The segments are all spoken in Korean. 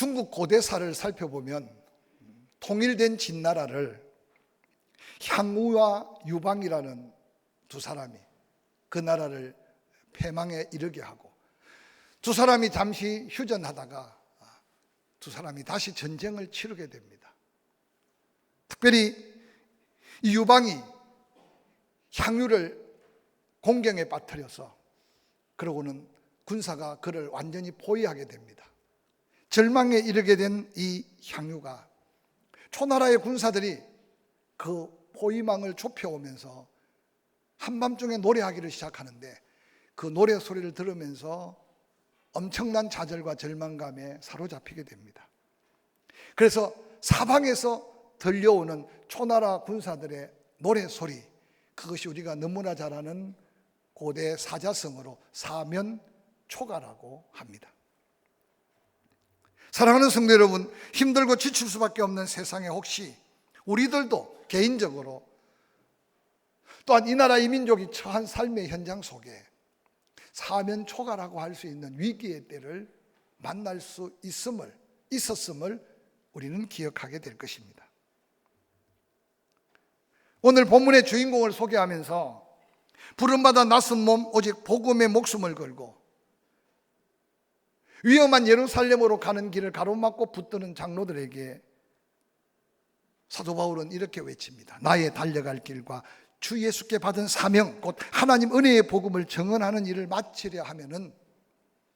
중국 고대사를 살펴보면 통일된 진나라를 향우와 유방이라는 두 사람이 그 나라를 패망에 이르게 하고, 두 사람이 잠시 휴전하다가 두 사람이 다시 전쟁을 치르게 됩니다. 특별히 이 유방이 향유를 공경에 빠뜨려서 그러고는 군사가 그를 완전히 포위하게 됩니다. 절망에 이르게 된 이 향유가 초나라의 군사들이 그 포위망을 좁혀오면서 한밤중에 노래하기를 시작하는데, 그 노래 소리를 들으면서 엄청난 좌절과 절망감에 사로잡히게 됩니다. 그래서 사방에서 들려오는 초나라 군사들의 노래 소리, 그것이 우리가 너무나 잘 아는 고대 사자성어로 사면초가라고 합니다. 사랑하는 성도 여러분, 힘들고 지칠 수밖에 없는 세상에 혹시 우리들도 개인적으로 또한 이 나라 이 민족이 처한 삶의 현장 속에 사면초가라고 할 수 있는 위기의 때를 만날 수 있었음을 우리는 기억하게 될 것입니다. 오늘 본문의 주인공을 소개하면서 부름받아 낯선 몸 오직 복음의 목숨을 걸고 위험한 예루살렘으로 가는 길을 가로막고 붙드는 장로들에게 사도 바울은 이렇게 외칩니다. 나의 달려갈 길과 주 예수께 받은 사명, 곧 하나님 은혜의 복음을 증언하는 일을 마치려 하면은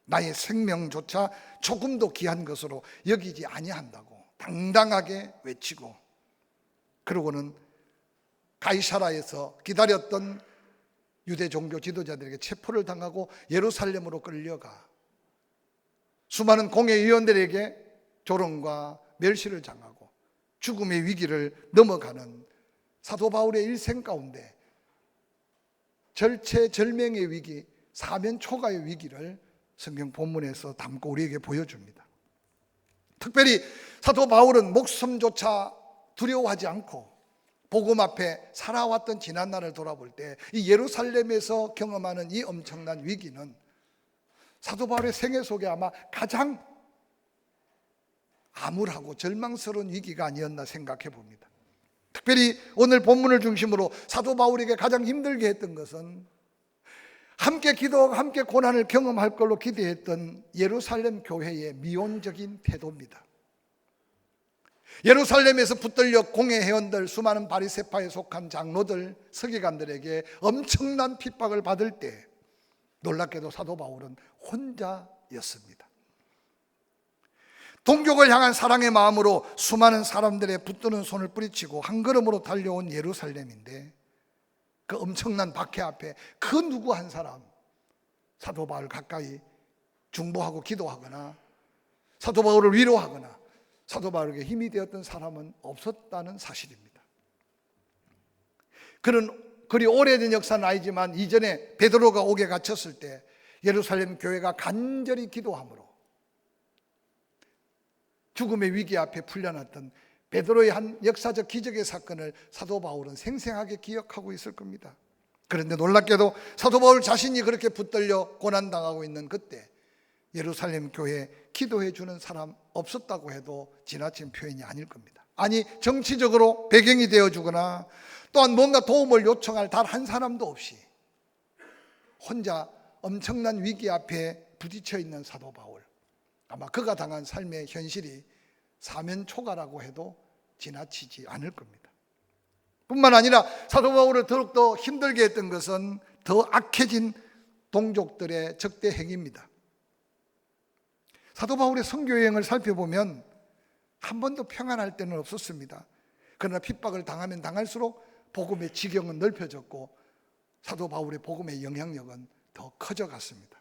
나의 생명조차 조금도 귀한 것으로 여기지 아니한다고 당당하게 외치고, 그러고는 가이사라에서 기다렸던 유대 종교 지도자들에게 체포를 당하고 예루살렘으로 끌려가 수많은 공회의원들에게 조롱과 멸시를 당하고 죽음의 위기를 넘어가는 사도 바울의 일생 가운데 절체절명의 위기, 사면초가의 위기를 성경 본문에서 담고 우리에게 보여줍니다. 특별히 사도 바울은 목숨조차 두려워하지 않고 복음 앞에 살아왔던 지난날을 돌아볼 때 이 예루살렘에서 경험하는 이 엄청난 위기는 사도 바울의 생애 속에 아마 가장 암울하고 절망스러운 위기가 아니었나 생각해 봅니다. 특별히 오늘 본문을 중심으로 사도 바울에게 가장 힘들게 했던 것은 함께 기도하고 함께 고난을 경험할 걸로 기대했던 예루살렘 교회의 미온적인 태도입니다. 예루살렘에서 붙들려 공회회원들, 수많은 바리새파에 속한 장로들, 서기관들에게 엄청난 핍박을 받을 때 놀랍게도 사도 바울은 혼자였습니다. 동족을 향한 사랑의 마음으로 수많은 사람들의 붙드는 손을 뿌리치고 한 걸음으로 달려온 예루살렘인데, 그 엄청난 박해 앞에 그 누구 한 사람 사도 바울 가까이 중보하고 기도하거나 사도 바울을 위로하거나 사도 바울에게 힘이 되었던 사람은 없었다는 사실입니다. 그는 그리 오래된 역사는 아니지만 이전에 베드로가 옥에 갇혔을 때 예루살렘 교회가 간절히 기도함으로 죽음의 위기 앞에 풀려났던 베드로의 한 역사적 기적의 사건을 사도 바울은 생생하게 기억하고 있을 겁니다. 그런데 놀랍게도 사도 바울 자신이 그렇게 붙들려 고난당하고 있는 그때 예루살렘 교회에 기도해 주는 사람 없었다고 해도 지나친 표현이 아닐 겁니다. 아니, 정치적으로 배경이 되어주거나 또한 뭔가 도움을 요청할 단 한 사람도 없이 혼자 엄청난 위기 앞에 부딪혀 있는 사도 바울, 아마 그가 당한 삶의 현실이 사면초가라고 해도 지나치지 않을 겁니다. 뿐만 아니라 사도 바울을 더욱더 힘들게 했던 것은 더 악해진 동족들의 적대 행위입니다. 사도 바울의 선교 여행을 살펴보면 한 번도 평안할 때는 없었습니다. 그러나 핍박을 당하면 당할수록 복음의 지경은 넓혀졌고 사도 바울의 복음의 영향력은 더 커져갔습니다.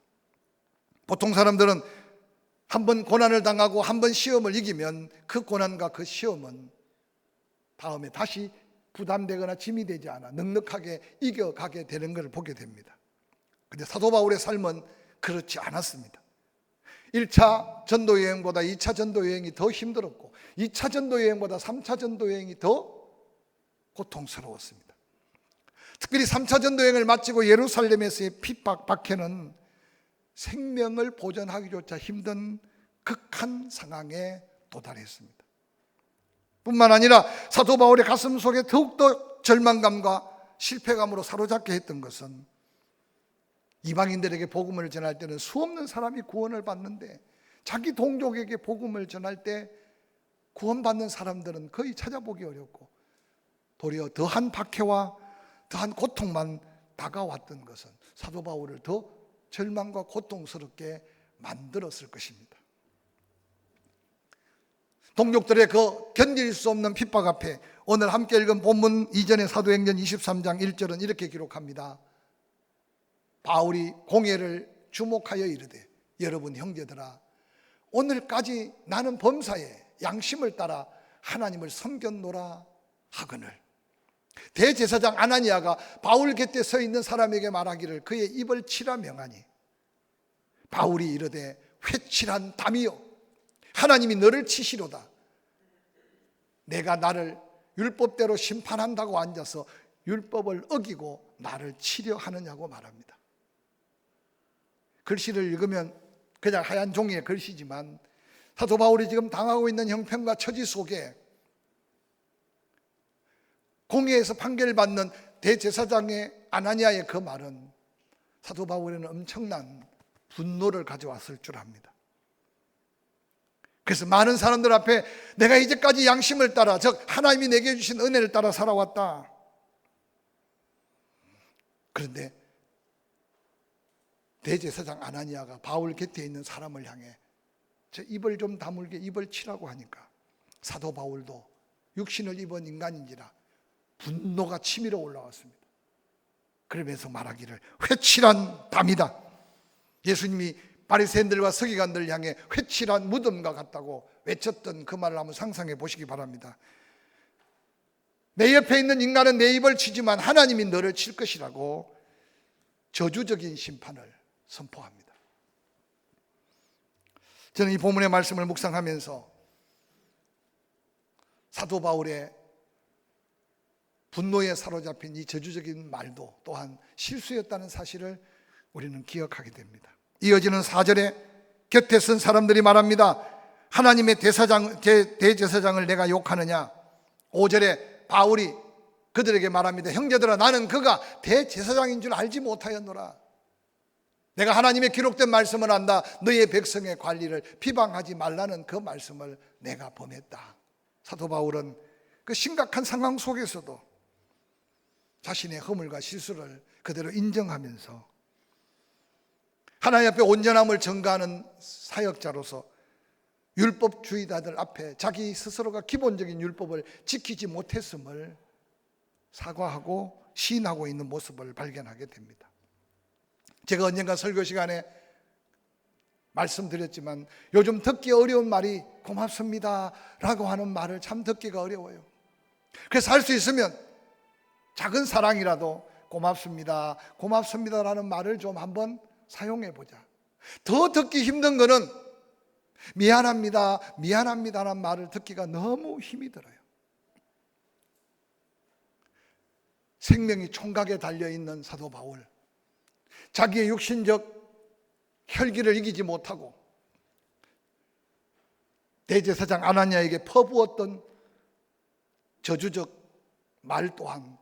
보통 사람들은 한 번 고난을 당하고 한 번 시험을 이기면 그 고난과 그 시험은 다음에 다시 부담되거나 짐이 되지 않아 넉넉하게 이겨가게 되는 것을 보게 됩니다. 그런데 사도 바울의 삶은 그렇지 않았습니다. 1차 전도 여행보다 2차 전도 여행이 더 힘들었고 2차 전도 여행보다 3차 전도 여행이 더 고통스러웠습니다. 특별히 3차 전도 여행을 마치고 예루살렘에서의 핍박 박해는 생명을 보존하기조차 힘든 극한 상황에 도달했습니다. 뿐만 아니라 사도 바울의 가슴 속에 더욱더 절망감과 실패감으로 사로잡게 했던 것은 이방인들에게 복음을 전할 때는 수없는 사람이 구원을 받는데 자기 동족에게 복음을 전할 때 구원받는 사람들은 거의 찾아보기 어렵고 도리어 더한 박해와 더한 고통만 다가왔던 것은 사도 바울을 더 절망과 고통스럽게 만들었을 것입니다. 동족들의 그 견딜 수 없는 핍박 앞에 오늘 함께 읽은 본문 이전의 사도행전 23장 1절은 이렇게 기록합니다. 바울이 공회를 주목하여 이르되 여러분 형제들아 오늘까지 나는 범사에 양심을 따라 하나님을 섬겼노라 하거늘. 대제사장 아나니아가 바울 곁에 서 있는 사람에게 말하기를 그의 입을 치라 명하니 바울이 이르되 회칠한 담이요 하나님이 너를 치시로다. 내가 나를 율법대로 심판한다고 앉아서 율법을 어기고 나를 치려 하느냐고 말합니다. 글씨를 읽으면 그냥 하얀 종이의 글씨지만 사도 바울이 지금 당하고 있는 형편과 처지 속에 공회에서 판결받는 대제사장의 아나니아의 그 말은 사도 바울에는 엄청난 분노를 가져왔을 줄 압니다. 그래서 많은 사람들 앞에 내가 이제까지 양심을 따라 즉 하나님이 내게 주신 은혜를 따라 살아왔다. 그런데 대제사장 아나니아가 바울 곁에 있는 사람을 향해 저 입을 좀 다물게 입을 치라고 하니까 사도 바울도 육신을 입은 인간인지라 분노가 치밀어 올라왔습니다. 그러면서 말하기를 회칠한 담이다. 예수님이 바리새인들과 서기관들을 향해 회칠한 무덤과 같다고 외쳤던 그 말을 한번 상상해 보시기 바랍니다. 내 옆에 있는 인간은 내 입을 치지만 하나님이 너를 칠 것이라고 저주적인 심판을 선포합니다. 저는 이 본문의 말씀을 묵상하면서 사도 바울의 분노에 사로잡힌 이 저주적인 말도 또한 실수였다는 사실을 우리는 기억하게 됩니다. 이어지는 4절에 곁에 쓴 사람들이 말합니다. 하나님의 대제사장을 내가 욕하느냐. 5절에 바울이 그들에게 말합니다. 형제들아 나는 그가 대제사장인 줄 알지 못하였노라. 내가 하나님의 기록된 말씀을 안다. 너의 백성의 관리를 비방하지 말라는 그 말씀을 내가 범했다. 사도 바울은 그 심각한 상황 속에서도 자신의 허물과 실수를 그대로 인정하면서 하나님 앞에 온전함을 전가하는 사역자로서 율법주의자들 앞에 자기 스스로가 기본적인 율법을 지키지 못했음을 사과하고 시인하고 있는 모습을 발견하게 됩니다. 제가 언젠가 설교 시간에 말씀드렸지만 요즘 듣기 어려운 말이 고맙습니다 라고 하는 말을 참 듣기가 어려워요. 그래서 할 수 있으면 작은 사랑이라도 고맙습니다 고맙습니다라는 말을 좀 한번 사용해 보자. 더 듣기 힘든 거는 미안합니다 미안합니다라는 말을 듣기가 너무 힘이 들어요. 생명이 총각에 달려있는 사도 바울, 자기의 육신적 혈기를 이기지 못하고 대제사장 아나니아에게 퍼부었던 저주적 말 또한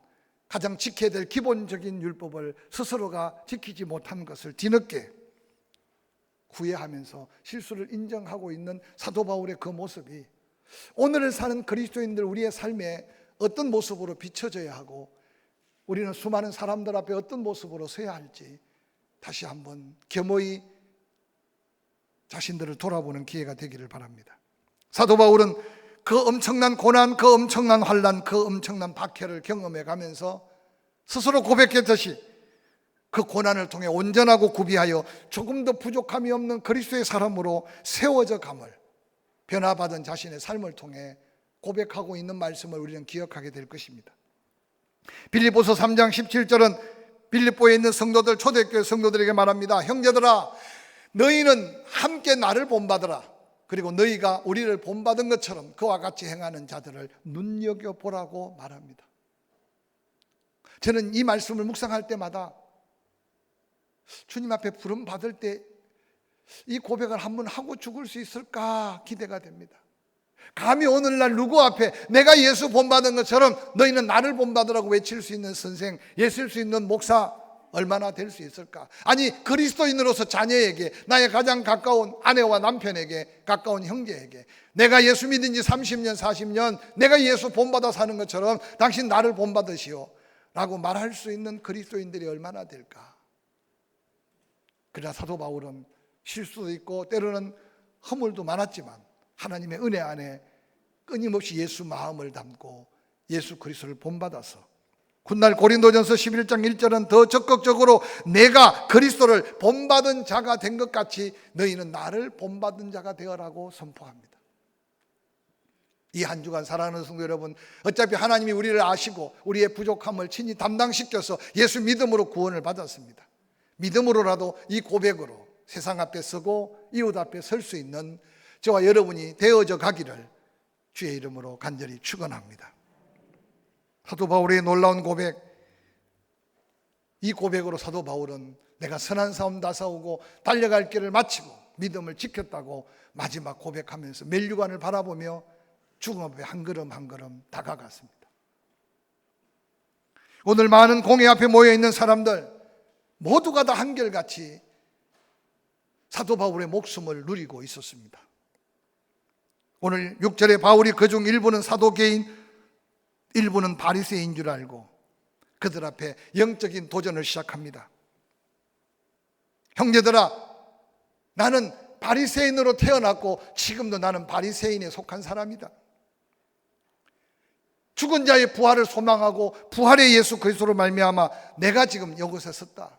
가장 지켜야 될 기본적인 율법을 스스로가 지키지 못한 것을 뒤늦게 후회하면서 실수를 인정하고 있는 사도 바울의 그 모습이 오늘을 사는 그리스도인들 우리의 삶에 어떤 모습으로 비춰져야 하고 우리는 수많은 사람들 앞에 어떤 모습으로 서야 할지 다시 한번 겸허히 자신들을 돌아보는 기회가 되기를 바랍니다. 사도 바울은 그 엄청난 고난, 그 엄청난 환난, 그 엄청난 박해를 경험해 가면서 스스로 고백했듯이 그 고난을 통해 온전하고 구비하여 조금 더 부족함이 없는 그리스도의 사람으로 세워져 감을 변화받은 자신의 삶을 통해 고백하고 있는 말씀을 우리는 기억하게 될 것입니다. 빌립보서 3장 17절은 빌립보에 있는 성도들, 초대교회 성도들에게 말합니다. 형제들아 너희는 함께 나를 본받으라. 그리고 너희가 우리를 본받은 것처럼 그와 같이 행하는 자들을 눈여겨보라고 말합니다. 저는 이 말씀을 묵상할 때마다 주님 앞에 부름 받을 때 이 고백을 한번 하고 죽을 수 있을까 기대가 됩니다. 감히 오늘날 누구 앞에 내가 예수 본받은 것처럼 너희는 나를 본받으라고 외칠 수 있는 선생, 예술 수 있는 목사 얼마나 될 수 있을까? 아니, 그리스도인으로서 자녀에게, 나의 가장 가까운 아내와 남편에게, 가까운 형제에게 내가 예수 믿은 지 30년 40년 내가 예수 본받아 사는 것처럼 당신 나를 본받으시오 라고 말할 수 있는 그리스도인들이 얼마나 될까? 그러나 사도 바울은 실수도 있고 때로는 허물도 많았지만 하나님의 은혜 안에 끊임없이 예수 마음을 담고 예수 그리스도를 본받아서 훗날 고린도전서 11장 1절은 더 적극적으로 내가 그리스도를 본받은 자가 된 것 같이 너희는 나를 본받은 자가 되어라고 선포합니다. 이 한 주간 사랑하는 성도 여러분, 어차피 하나님이 우리를 아시고 우리의 부족함을 친히 담당시켜서 예수 믿음으로 구원을 받았습니다. 믿음으로라도 이 고백으로 세상 앞에 서고 이웃 앞에 설 수 있는 저와 여러분이 되어져 가기를 주의 이름으로 간절히 축원합니다. 사도 바울의 놀라운 고백, 이 고백으로 사도 바울은 내가 선한 싸움 다 싸우고 달려갈 길을 마치고 믿음을 지켰다고 마지막 고백하면서 멸류관을 바라보며 죽음 앞에 한 걸음 한 걸음 다가갔습니다. 오늘 많은 공회 앞에 모여있는 사람들 모두가 다 한결같이 사도 바울의 목숨을 누리고 있었습니다. 오늘 6절에 바울이 그중 일부는 사도계인, 일부는 바리새인 줄 알고 그들 앞에 영적인 도전을 시작합니다. 형제들아, 나는 바리새인으로 태어났고 지금도 나는 바리새인에 속한 사람이다. 죽은 자의 부활을 소망하고 부활의 예수 그리스도로 말미암아 내가 지금 이곳에 섰다.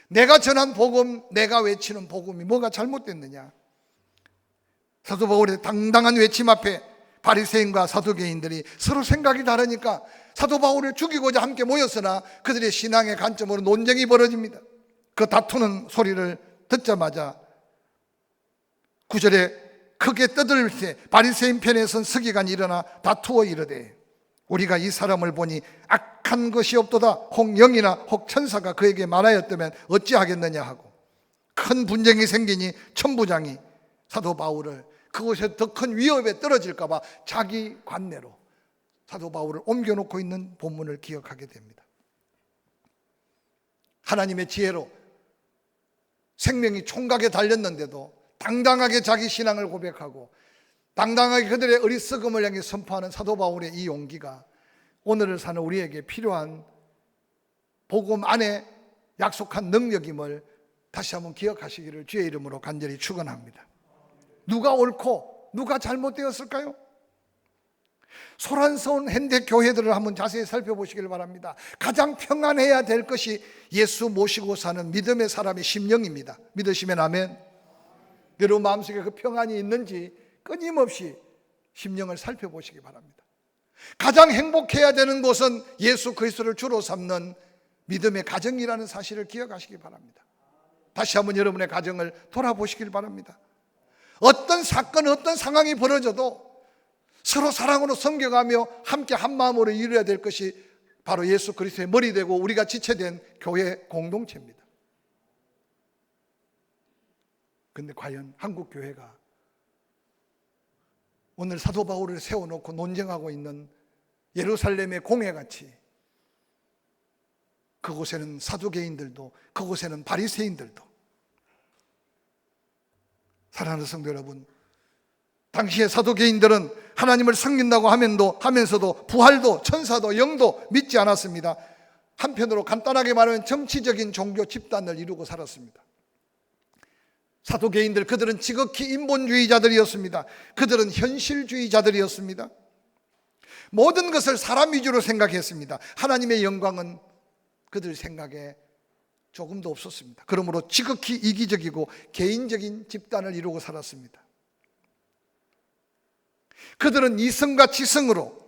내가 전한 복음, 내가 외치는 복음이 뭐가 잘못됐느냐? 사도 바울의 당당한 외침 앞에 바리새인과 사두개인들이 서로 생각이 다르니까 사도 바울을 죽이고자 함께 모였으나 그들의 신앙의 관점으로 논쟁이 벌어집니다. 그 다투는 소리를 듣자마자 9절에 크게 떠들 때 바리새인 편에 선 서기관이 일어나 다투어 이르되 우리가 이 사람을 보니 악한 것이 없도다. 혹 영이나 혹 천사가 그에게 말하였다면 어찌하겠느냐 하고 큰 분쟁이 생기니 천부장이 사도 바울을 그곳에 더 큰 위협에 떨어질까 봐 자기 관내로 사도 바울을 옮겨놓고 있는 본문을 기억하게 됩니다. 하나님의 지혜로 생명이 총각에 달렸는데도 당당하게 자기 신앙을 고백하고 당당하게 그들의 어리석음을 향해 선포하는 사도 바울의 이 용기가 오늘을 사는 우리에게 필요한 복음 안에 약속한 능력임을 다시 한번 기억하시기를 주의 이름으로 간절히 축원합니다. 누가 옳고 누가 잘못되었을까요? 소란스러운 현대 교회들을 한번 자세히 살펴보시길 바랍니다. 가장 평안해야 될 것이 예수 모시고 사는 믿음의 사람의 심령입니다. 믿으시면 아멘. 여러분 마음속에 그 평안이 있는지 끊임없이 심령을 살펴보시기 바랍니다. 가장 행복해야 되는 곳은 예수 그리스도를 주로 삼는 믿음의 가정이라는 사실을 기억하시기 바랍니다. 다시 한번 여러분의 가정을 돌아보시길 바랍니다. 어떤 사건, 어떤 상황이 벌어져도 서로 사랑으로 섬겨가며 함께 한 마음으로 이루어야 될 것이 바로 예수 그리스도의 머리 되고 우리가 지체된 교회 공동체입니다. 그런데 과연 한국 교회가 오늘 사도 바울을 세워놓고 논쟁하고 있는 예루살렘의 공회같이 그곳에는 사두개인들도 그곳에는 바리새인들도 사랑하는 성도 여러분, 당시의 사두개인들은 하나님을 섬긴다고 하면서도 부활도 천사도 영도 믿지 않았습니다. 한편으로 간단하게 말하면 정치적인 종교 집단을 이루고 살았습니다. 사두개인들, 그들은 지극히 인본주의자들이었습니다. 그들은 현실주의자들이었습니다. 모든 것을 사람 위주로 생각했습니다. 하나님의 영광은 그들 생각에 조금도 없었습니다. 그러므로 지극히 이기적이고 개인적인 집단을 이루고 살았습니다. 그들은 이성과 지성으로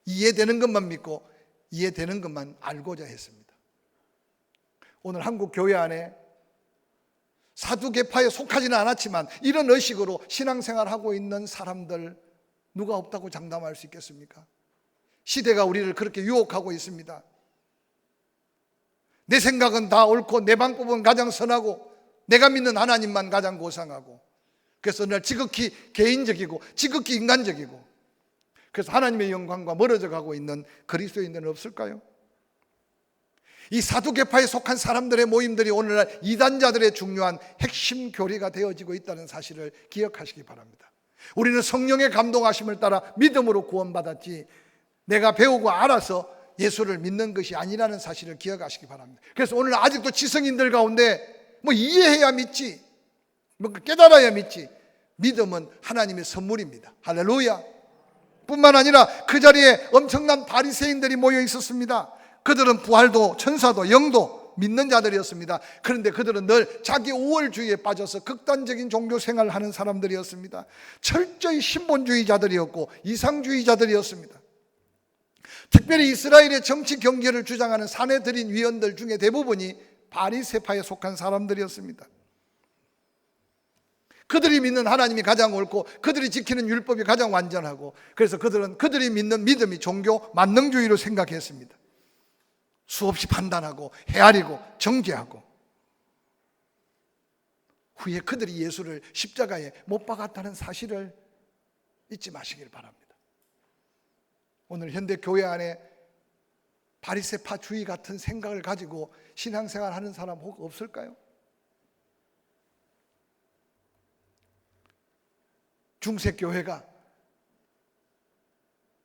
이해되는 것만 믿고 이해되는 것만 알고자 했습니다. 오늘 한국 교회 안에 사두개파에 속하지는 않았지만 이런 의식으로 신앙생활하고 있는 사람들 누가 없다고 장담할 수 있겠습니까? 시대가 우리를 그렇게 유혹하고 있습니다. 내 생각은 다 옳고 내 방법은 가장 선하고 내가 믿는 하나님만 가장 고상하고, 그래서 늘 지극히 개인적이고 지극히 인간적이고, 그래서 하나님의 영광과 멀어져 가고 있는 그리스도인들은 없을까요? 이 사두개파에 속한 사람들의 모임들이 오늘날 이단자들의 중요한 핵심 교리가 되어지고 있다는 사실을 기억하시기 바랍니다. 우리는 성령의 감동하심을 따라 믿음으로 구원받았지 내가 배우고 알아서 예수를 믿는 것이 아니라는 사실을 기억하시기 바랍니다. 그래서 오늘 아직도 지성인들 가운데 뭐 이해해야 믿지, 뭐 깨달아야 믿지, 믿음은 하나님의 선물입니다. 할렐루야. 뿐만 아니라 그 자리에 엄청난 바리새인들이 모여 있었습니다. 그들은 부활도 천사도 영도 믿는 자들이었습니다. 그런데 그들은 늘 자기 우월주의에 빠져서 극단적인 종교 생활을 하는 사람들이었습니다. 철저히 신본주의자들이었고 이상주의자들이었습니다. 특별히 이스라엘의 정치 경제를 주장하는 사내들인 위원들 중에 대부분이 바리새파에 속한 사람들이었습니다. 그들이 믿는 하나님이 가장 옳고 그들이 지키는 율법이 가장 완전하고, 그래서 그들은 그들이 믿는 믿음이 종교 만능주의로 생각했습니다. 수없이 판단하고 헤아리고 정죄하고, 후에 그들이 예수를 십자가에 못 박았다는 사실을 잊지 마시길 바랍니다. 오늘 현대 교회 안에 바리새파주의 같은 생각을 가지고 신앙생활 하는 사람 혹 없을까요? 중세 교회가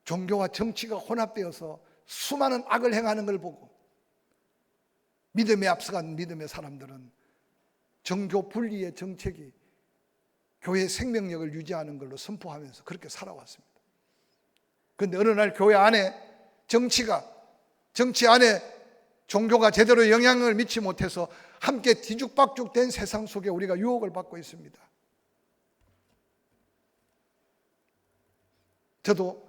종교와 정치가 혼합되어서 수많은 악을 행하는 걸 보고 믿음에 앞서간 믿음의 사람들은 정교 분리의 정책이 교회의 생명력을 유지하는 걸로 선포하면서 그렇게 살아왔습니다. 그런데 어느 날 교회 안에 정치 안에 종교가 제대로 영향을 미치지 못해서 함께 뒤죽박죽된 세상 속에 우리가 유혹을 받고 있습니다. 저도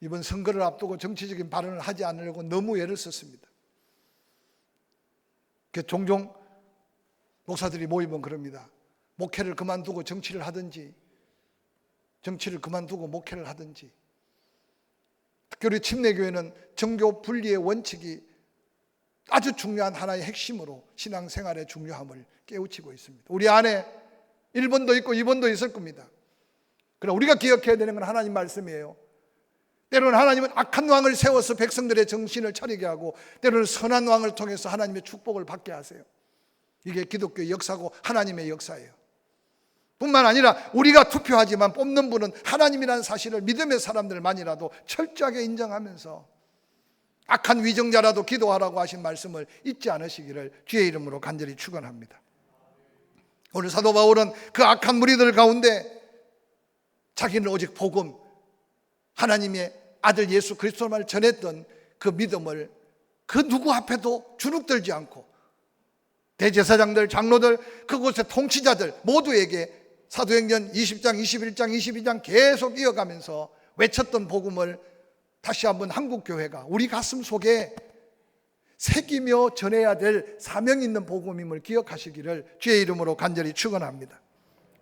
이번 선거를 앞두고 정치적인 발언을 하지 않으려고 너무 애를 썼습니다. 종종 목사들이 모이면 그럽니다. 목회를 그만두고 정치를 하든지, 정치를 그만두고 목회를 하든지. 특별히 침례교회는 정교 분리의 원칙이 아주 중요한 하나의 핵심으로 신앙생활의 중요함을 깨우치고 있습니다. 우리 안에 1번도 있고 2번도 있을 겁니다. 그러나 우리가 기억해야 되는 건 하나님 말씀이에요. 때로는 하나님은 악한 왕을 세워서 백성들의 정신을 차리게 하고, 때로는 선한 왕을 통해서 하나님의 축복을 받게 하세요. 이게 기독교의 역사고 하나님의 역사예요. 뿐만 아니라 우리가 투표하지만 뽑는 분은 하나님이라는 사실을 믿음의 사람들만이라도 철저하게 인정하면서 악한 위정자라도 기도하라고 하신 말씀을 잊지 않으시기를 주의 이름으로 간절히 축원합니다. 오늘 사도 바울은 그 악한 무리들 가운데 자기는 오직 복음, 하나님의 아들 예수 그리스도만 전했던 그 믿음을 그 누구 앞에도 주눅들지 않고 대제사장들, 장로들, 그곳의 통치자들 모두에게 사도행전 20장, 21장, 22장 계속 이어가면서 외쳤던 복음을 다시 한번 한국교회가 우리 가슴 속에 새기며 전해야 될 사명 있는 복음임을 기억하시기를 주의 이름으로 간절히 축원합니다.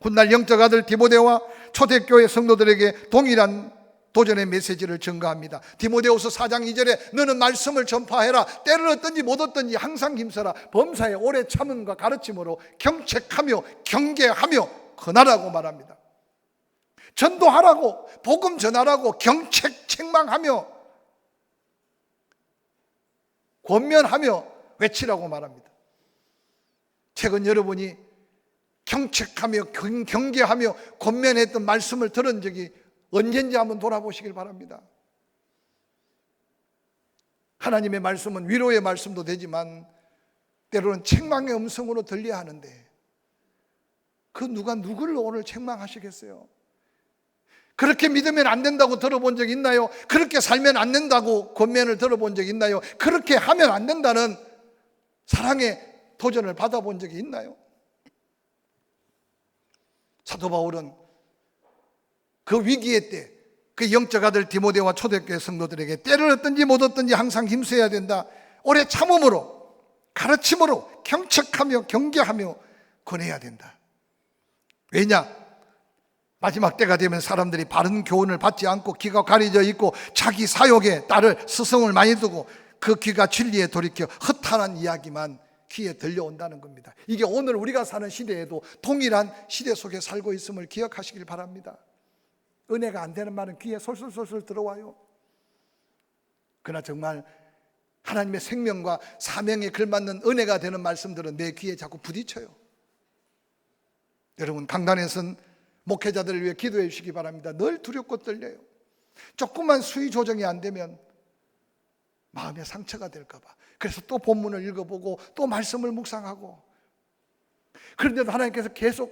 훗날 영적 아들 디모데와 초대교회 성도들에게 동일한 도전의 메시지를 전가합니다. 디모데후서 4장 2절에 너는 말씀을 전파해라. 때를 얻든지 못 얻든지 항상 힘써라. 범사에 오래 참음과 가르침으로 경책하며 경계하며 권하라고 말합니다. 전도하라고, 복음 전하라고, 경책 책망하며 권면하며 외치라고 말합니다. 최근 여러분이 경책하며 경계하며 권면했던 말씀을 들은 적이 언젠지 한번 돌아보시길 바랍니다. 하나님의 말씀은 위로의 말씀도 되지만 때로는 책망의 음성으로 들려야 하는데, 그 누가 누구를 오늘 책망하시겠어요? 그렇게 믿으면 안 된다고 들어본 적 있나요? 그렇게 살면 안 된다고 권면을 들어본 적 있나요? 그렇게 하면 안 된다는 사랑의 도전을 받아본 적이 있나요? 사도 바울은 그 위기의 때 그 영적 아들 디모데와 초대교회 성도들에게 때를 얻든지 못 얻든지 항상 힘써야 된다, 오래 참음으로 가르침으로 경책하며 경계하며 권해야 된다. 왜냐? 마지막 때가 되면 사람들이 바른 교훈을 받지 않고 귀가 가려져 있고 자기 사욕에 따를 스승을 많이 두고 그 귀가 진리에 돌이켜 허탄한 이야기만 귀에 들려온다는 겁니다. 이게 오늘 우리가 사는 시대에도 동일한 시대 속에 살고 있음을 기억하시길 바랍니다. 은혜가 안 되는 말은 귀에 솔솔솔솔 들어와요. 그러나 정말 하나님의 생명과 사명에 걸맞는 은혜가 되는 말씀들은 내 귀에 자꾸 부딪혀요. 여러분, 강단에선 목회자들을 위해 기도해 주시기 바랍니다. 늘 두렵고 떨려요. 조금만 수위 조정이 안 되면 마음에 상처가 될까 봐. 그래서 또 본문을 읽어보고 또 말씀을 묵상하고, 그런데도 하나님께서 계속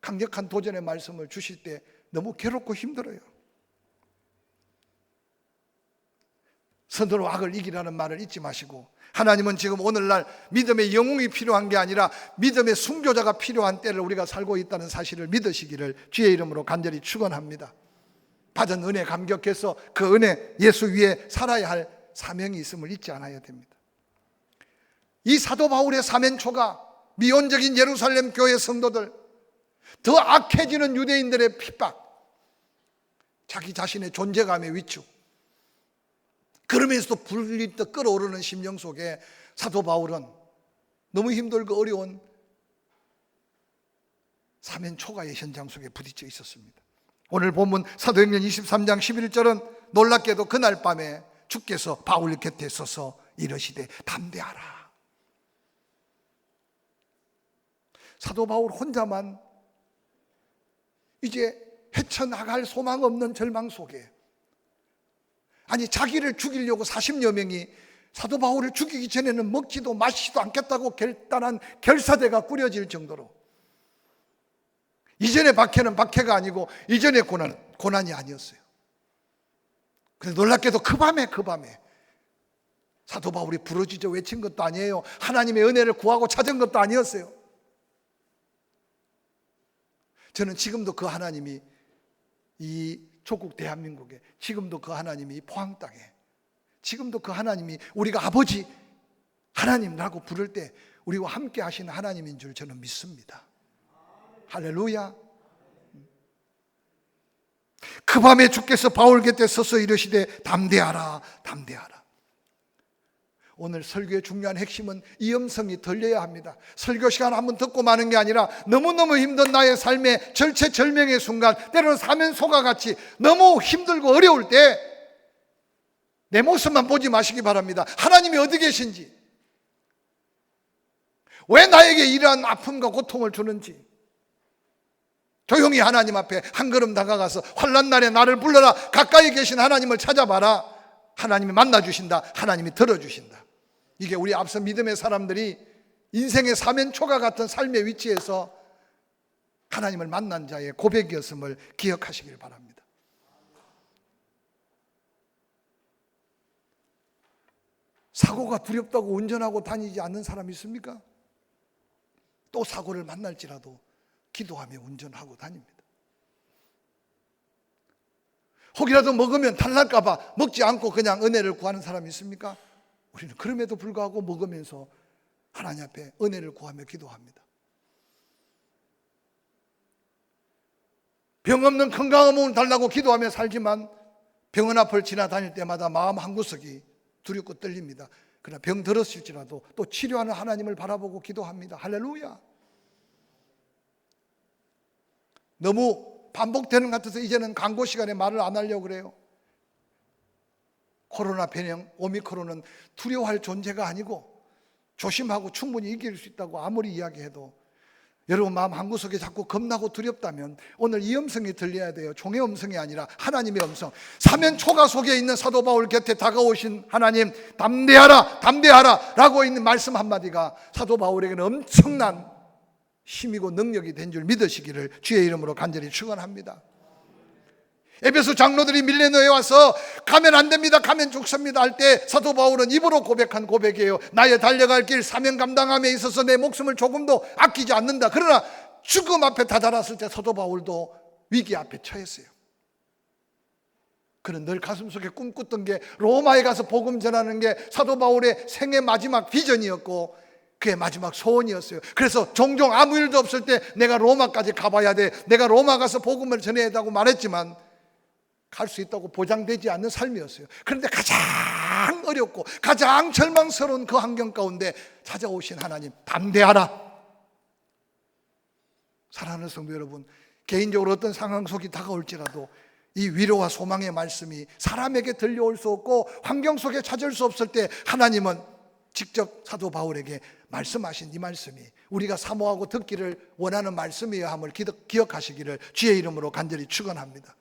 강력한 도전의 말씀을 주실 때 너무 괴롭고 힘들어요. 선으로 악을 이기라는 말을 잊지 마시고, 하나님은 지금 오늘날 믿음의 영웅이 필요한 게 아니라 믿음의 순교자가 필요한 때를 우리가 살고 있다는 사실을 믿으시기를 주의 이름으로 간절히 축원합니다. 받은 은혜 감격해서 그 은혜 예수 위에 살아야 할 사명이 있음을 잊지 않아야 됩니다. 이 사도 바울의 사면초가 미온적인 예루살렘 교회 성도들, 더 악해지는 유대인들의 핍박, 자기 자신의 존재감의 위축, 그러면서도 불리듯 끓어오르는 심령 속에 사도 바울은 너무 힘들고 어려운 사면초가의 현장 속에 부딪혀 있었습니다. 오늘 본문 사도행전 23장 11절은 놀랍게도 그날 밤에 주께서 바울 곁에 서서 이르시되 담대하라. 사도 바울 혼자만 이제 헤쳐나갈 소망 없는 절망 속에, 아니 자기를 죽이려고 40여 명이 사도 바울을 죽이기 전에는 먹지도 마시지도 않겠다고 결단한 결사대가 꾸려질 정도로, 이전의 박해는 박해가 아니고 이전의 고난이 아니었어요. 그래서 놀랍게도 그 밤에 사도 바울이 부르짖어 외친 것도 아니에요. 하나님의 은혜를 구하고 찾은 것도 아니었어요. 저는 지금도 그 하나님이 이 조국 대한민국에, 지금도 그 하나님이 이 포항 땅에, 지금도 그 하나님이 우리가 아버지 하나님이라고 부를 때 우리와 함께 하시는 하나님인 줄 저는 믿습니다. 할렐루야. 그 밤에 주께서 바울 곁에 서서 이르시되 담대하라 담대하라. 오늘 설교의 중요한 핵심은 이 음성이 들려야 합니다. 설교 시간 한번 듣고 마는 게 아니라 너무너무 힘든 나의 삶의 절체절명의 순간, 때로는 사면소가 같이 너무 힘들고 어려울 때 내 모습만 보지 마시기 바랍니다. 하나님이 어디 계신지, 왜 나에게 이러한 아픔과 고통을 주는지 조용히 하나님 앞에 한 걸음 다가가서 환난 날에 나를 불러라, 가까이 계신 하나님을 찾아봐라. 하나님이 만나주신다. 하나님이 들어주신다. 이게 우리 앞서 믿음의 사람들이 인생의 사면초가 같은 삶의 위치에서 하나님을 만난 자의 고백이었음을 기억하시길 바랍니다. 사고가 두렵다고 운전하고 다니지 않는 사람이 있습니까? 또 사고를 만날지라도 기도하며 운전하고 다닙니다. 혹이라도 먹으면 탈날까 봐 먹지 않고 그냥 은혜를 구하는 사람이 있습니까? 우리는 그럼에도 불구하고 먹으면서 하나님 앞에 은혜를 구하며 기도합니다. 병 없는 건강한 몸을 달라고 기도하며 살지만 병원 앞을 지나다닐 때마다 마음 한구석이 두렵고 떨립니다. 그러나 병 들었을지라도 또 치료하는 하나님을 바라보고 기도합니다. 할렐루야. 너무 반복되는 것 같아서 이제는 광고 시간에 말을 안 하려고 그래요. 코로나 변형 오미크론은 두려워할 존재가 아니고 조심하고 충분히 이길 수 있다고 아무리 이야기해도 여러분 마음 한구석에 자꾸 겁나고 두렵다면 오늘 이 음성이 들려야 돼요. 종의 음성이 아니라 하나님의 음성. 사면초가 속에 있는 사도 바울 곁에 다가오신 하나님, 담대하라 담대하라 라고 있는 말씀 한마디가 사도 바울에게는 엄청난 힘이고 능력이 된 줄 믿으시기를 주의 이름으로 간절히 축원합니다. 에베소 장로들이 밀레노에 와서 가면 안 됩니다, 가면 죽습니다 할 때 사도 바울은 입으로 고백한 고백이에요. 나의 달려갈 길 사명 감당함에 있어서 내 목숨을 조금도 아끼지 않는다. 그러나 죽음 앞에 다다랐을 때 사도 바울도 위기 앞에 처했어요. 그는 늘 가슴속에 꿈꿨던 게 로마에 가서 복음 전하는 게 사도 바울의 생애 마지막 비전이었고 그의 마지막 소원이었어요. 그래서 종종 아무 일도 없을 때 내가 로마까지 가봐야 돼, 내가 로마 가서 복음을 전해야 한다고 말했지만 갈 수 있다고 보장되지 않는 삶이었어요. 그런데 가장 어렵고 가장 절망스러운 그 환경 가운데 찾아오신 하나님, 담대하라. 사랑하는 성도 여러분, 개인적으로 어떤 상황 속이 다가올지라도 이 위로와 소망의 말씀이 사람에게 들려올 수 없고 환경 속에 찾을 수 없을 때 하나님은 직접 사도 바울에게 말씀하신 이 말씀이 우리가 사모하고 듣기를 원하는 말씀이어야 함을 기억하시기를 주의 이름으로 간절히 축원합니다.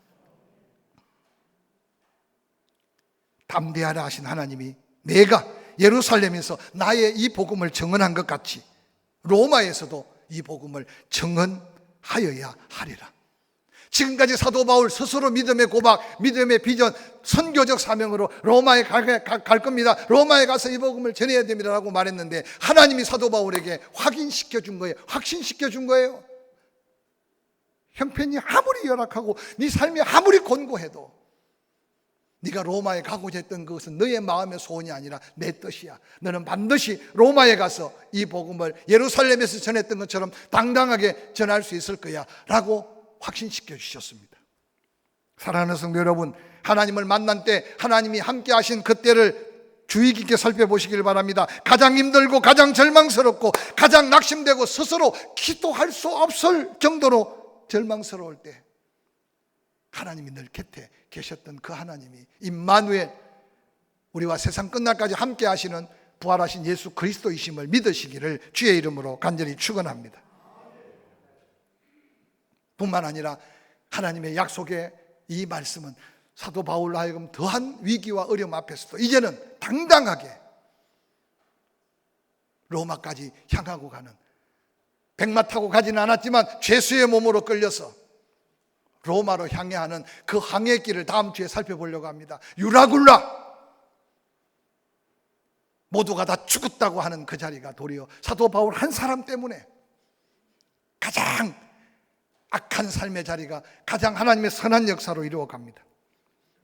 담대하라 하신 하나님이 내가 예루살렘에서 나의 이 복음을 증언한 것 같이 로마에서도 이 복음을 증언하여야 하리라. 지금까지 사도 바울 스스로 믿음의 고박, 믿음의 비전, 선교적 사명으로 로마에 갈 겁니다. 로마에 가서 이 복음을 전해야 됩니다라고 말했는데 하나님이 사도 바울에게 확인시켜 준 거예요. 확신시켜 준 거예요. 형편이 아무리 열악하고 네 삶이 아무리 곤고해도 네가 로마에 가고자 했던 그것은 너의 마음의 소원이 아니라 내 뜻이야. 너는 반드시 로마에 가서 이 복음을 예루살렘에서 전했던 것처럼 당당하게 전할 수 있을 거야 라고 확신시켜 주셨습니다. 사랑하는 성도 여러분, 하나님을 만난 때 하나님이 함께 하신 그때를 주의 깊게 살펴보시길 바랍니다. 가장 힘들고 가장 절망스럽고 가장 낙심되고 스스로 기도할 수 없을 정도로 절망스러울 때 하나님이 늘 곁에 계셨던 그 하나님이 임마누엘, 우리와 세상 끝날까지 함께 하시는 부활하신 예수 그리스도이심을 믿으시기를 주의 이름으로 간절히 축원합니다. 뿐만 아니라 하나님의 약속의 이 말씀은 사도 바울로 하여금 더한 위기와 어려움 앞에서도 이제는 당당하게 로마까지 향하고 가는, 백마 타고 가지는 않았지만 죄수의 몸으로 끌려서 로마로 향해 하는 그 항해길을 다음 주에 살펴보려고 합니다. 유라굴라, 모두가 다 죽었다고 하는 그 자리가 도리어 사도 바울 한 사람 때문에 가장 악한 삶의 자리가 가장 하나님의 선한 역사로 이루어갑니다.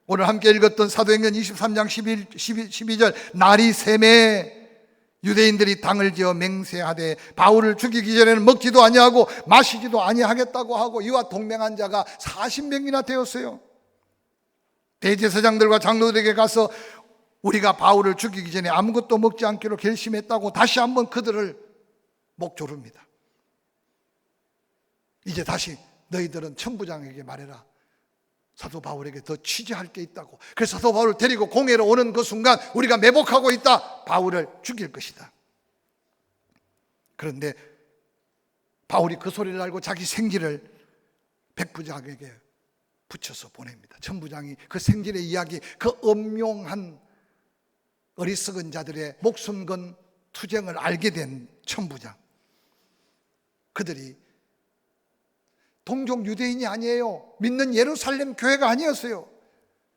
오늘 함께 읽었던 사도행전 23장 12절 날이 새매 유대인들이 당을 지어 맹세하되 바울을 죽이기 전에는 먹지도 아니하고 마시지도 아니하겠다고 하고 이와 동맹한 자가 40명이나 되었어요. 대제사장들과 장로들에게 가서 우리가 바울을 죽이기 전에 아무것도 먹지 않기로 결심했다고 다시 한번 그들을 목조릅니다. 이제 다시 너희들은 천부장에게 말해라. 사도 바울에게 더 취재할 게 있다고. 그래서 사도 바울을 데리고 공회로 오는 그 순간 우리가 매복하고 있다. 바울을 죽일 것이다. 그런데 바울이 그 소리를 알고 자기 생지를 백부장에게 붙여서 보냅니다. 천부장이 그 생질의 이야기, 그 엄용한 어리석은 자들의 목숨 건 투쟁을 알게 된 천부장, 그들이 동족 유대인이 아니에요. 믿는 예루살렘 교회가 아니었어요.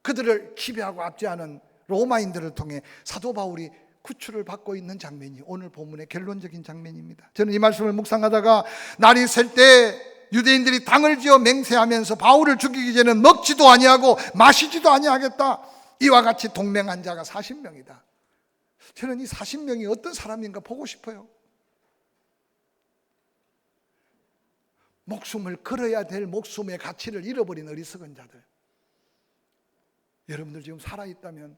그들을 지배하고 압제하는 로마인들을 통해 사도 바울이 구출을 받고 있는 장면이 오늘 본문의 결론적인 장면입니다. 저는 이 말씀을 묵상하다가 날이 셀 때 유대인들이 당을 지어 맹세하면서 바울을 죽이기 전에는 먹지도 아니하고 마시지도 아니하겠다. 이와 같이 동맹한 자가 40명이다. 저는 이 40명이 어떤 사람인가 보고 싶어요. 목숨을 걸어야 될 목숨의 가치를 잃어버린 어리석은 자들. 여러분들 지금 살아있다면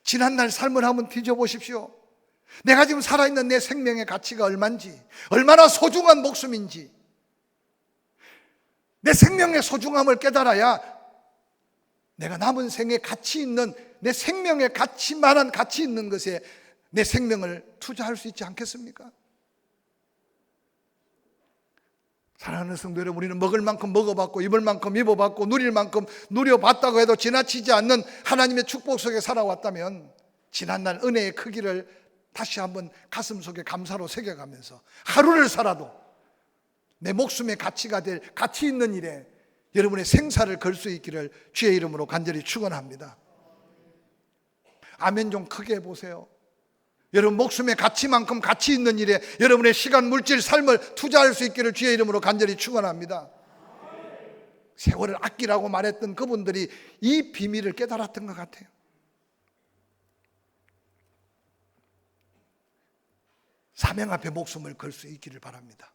지난날 삶을 한번 뒤져보십시오. 내가 지금 살아있는 내 생명의 가치가 얼마인지, 얼마나 소중한 목숨인지, 내 생명의 소중함을 깨달아야 내가 남은 생에 가치 있는, 내 생명의 가치만한 가치 있는 것에 내 생명을 투자할 수 있지 않겠습니까? 사랑하는 성도 여러분, 우리는 먹을 만큼 먹어봤고 입을 만큼 입어봤고 누릴 만큼 누려봤다고 해도 지나치지 않는 하나님의 축복 속에 살아왔다면 지난날 은혜의 크기를 다시 한번 가슴 속에 감사로 새겨가면서 하루를 살아도 내 목숨의 가치가 될 가치 있는 일에 여러분의 생사를 걸 수 있기를 주의 이름으로 간절히 축원합니다. 아멘 좀 크게 해보세요. 여러분 목숨의 가치만큼 가치 있는 일에 여러분의 시간, 물질, 삶을 투자할 수 있기를 주의 이름으로 간절히 축원합니다. 세월을 아끼라고 말했던 그분들이 이 비밀을 깨달았던 것 같아요. 사명 앞에 목숨을 걸 수 있기를 바랍니다.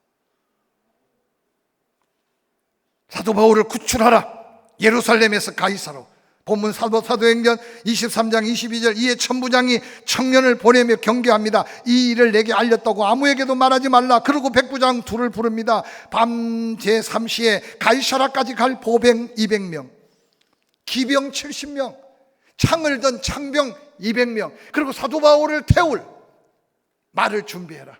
사도 바울을 구출하라. 예루살렘에서 가이사로 본문 사도행전 23장 22절, 이에 천부장이 청년을 보내며 경계합니다. 이 일을 내게 알렸다고 아무에게도 말하지 말라. 그리고 백부장 둘을 부릅니다. 밤 제3시에 가이사라까지 갈 보병 200명, 기병 70명, 창을 든 창병 200명, 그리고 사도 바울을 태울 말을 준비해라.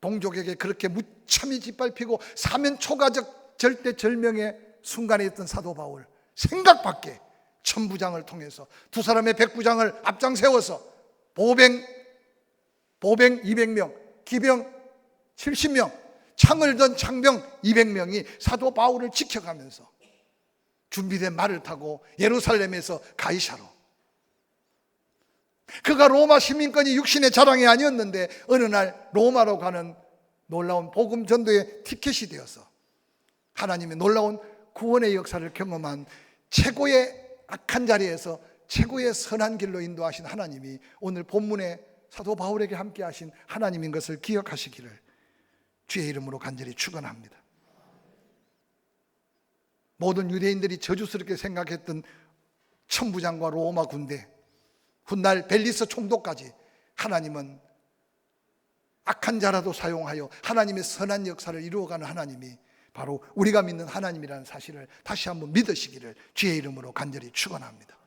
동족에게 그렇게 무참히 짓밟히고 사면초가적 절대절명의 순간에 있던 사도 바울, 생각 밖에 천부장을 통해서 두 사람의 백부장을 앞장 세워서 보병 200명, 기병 70명, 창을 든 창병 200명이 사도 바울을 지켜가면서 준비된 말을 타고 예루살렘에서 가이사로, 그가 로마 시민권이 육신의 자랑이 아니었는데 어느 날 로마로 가는 놀라운 복음 전도의 티켓이 되어서 하나님의 놀라운 구원의 역사를 경험한 최고의 악한 자리에서 최고의 선한 길로 인도하신 하나님이 오늘 본문에 사도 바울에게 함께 하신 하나님인 것을 기억하시기를 주의 이름으로 간절히 축원합니다. 모든 유대인들이 저주스럽게 생각했던 천부장과 로마 군대, 훗날 벨리스 총독까지 하나님은 악한 자라도 사용하여 하나님의 선한 역사를 이루어가는 하나님이 바로 우리가 믿는 하나님이라는 사실을 다시 한번 믿으시기를 주의 이름으로 간절히 축원합니다.